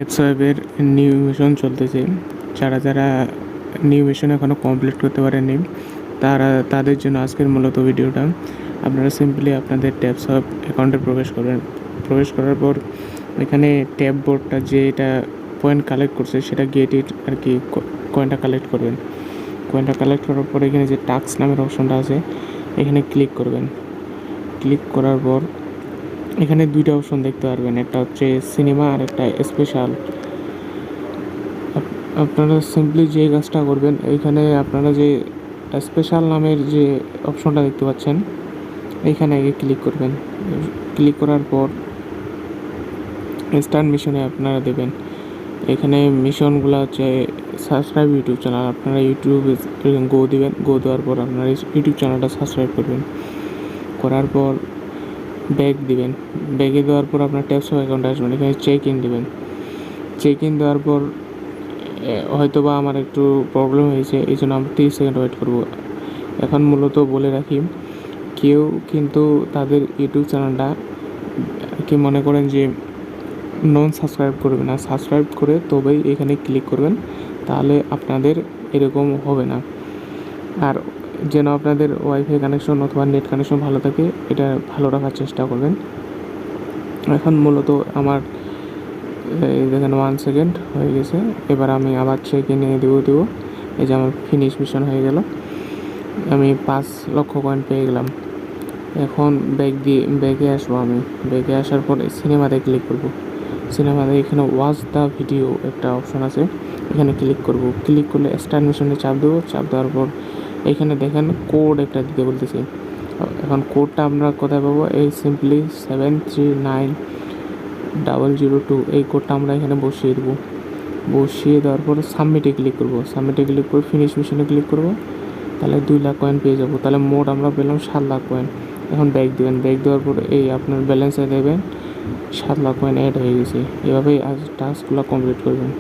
সোয়েবের new mission চলতেছে। যারা new mission এখনও কমপ্লিট করতে পারেননি তাদের জন্য আজকের মূলত ভিডিওটা। আপনারা সিম্পলি আপনাদের ট্যাবসব অ্যাকাউন্টে প্রবেশ করার পর এখানে ট্যাব বোর্ডটা যেটা পয়েন্ট কালেক্ট করছে সেটা গেট আর কি কয়েনটা কালেক্ট করবেন। কয়েনটা কালেক্ট করার পর এখানে যে টাস্ক নামের অপশনটা আছে এখানে ক্লিক করবেন। ক্লিক করার পর এখানে দুইটা অপশন দেখতে পারবেন, একটা হচ্ছে সিনেমা আর একটা স্পেশাল। আপনারা সিম্পলি যে কাজটা করবেন, এইখানে আপনারা যে স্পেশাল নামের যে অপশনটা দেখতে পাচ্ছেন এইখানে আগে ক্লিক করবেন। ক্লিক করার পর স্টার্ট মিশনে আপনারা দেবেন। এখানে মিশনগুলো হচ্ছে সাবস্ক্রাইব ইউটিউব চ্যানেল। আপনারা ইউটিউবে গো দিবেন। গো দেওয়ার পর আপনারা ইউটিউব চ্যানেলটা সাবস্ক্রাইব করবেন। করার পর ব্যাগ দিবেন। ব্যাগে দেওয়ার পর আপনার ট্যাবসব অ্যাকাউন্টে আসবেন। এখানে চেক ইন দেবেন। চেক ইন দেওয়ার পর হয়তো বা আমার একটু প্রবলেম হয়েছে, এই জন্য আমরা 30 সেকেন্ড ওয়েট করব। এখন মূলত বলে রাখি, কেউ কিন্তু তাদের ইউটিউব চ্যানেলটা কি মনে করেন যে নন সাবস্ক্রাইব করবে না, সাবস্ক্রাইব করে তবেই এখানে ক্লিক করবেন, তাহলে আপনাদের এরকম হবে না। আর যেন আপনাদের ওয়াইফাই কানেকশন অথবা নেট কানেকশন ভালো থাকে, এটা ভালো রাখার চেষ্টা করবেন। এখন মূলত আমার দেখেন 1 সেকেন্ড হয়ে গেছে। এবার আমি আবার চেক ইনে দেবো। এই যে আমার ফিনিশ মিশন হয়ে গেল। আমি 5 লক্ষ কয়েন পেয়ে গেলাম। এখন ব্যাগে আসবো। আমি ব্যাগে আসার পর সিনেমাতে ক্লিক করব। সিনেমাতে এখানে ওয়াচ দ্য ভিডিও একটা অপশন আছে, এখানে ক্লিক করব। ক্লিক করলে স্টার্ট মিশনে চাপ দেবো। চাপ দেওয়ার পর এখানে দেখেন কোড একটা দিতে বলতেছে। এখন কোডটা আমরা কোথায় পাবো? এই সিম্পলি 739002 এই কোডটা আমরা এখানে বসিয়ে দেবো। বসিয়ে দেওয়ার পর সাবমিটে ক্লিক করব। সাবমিটে ক্লিক করে ফিনিশ মিশনে ক্লিক করব। তাহলে 2 লাখ কয়েন পেয়ে যাবো। তাহলে মোট আমরা পেলাম 7 লাখ কয়েন। এখন ব্যাক দেবেন। ব্যাক দেওয়ার পর এই আপনার ব্যালেন্সে দেবেন 7 লাখ কয়েন অ্যাড হয়ে গেছে। এভাবেই আজ টাস্কগুলো কমপ্লিট করবেন।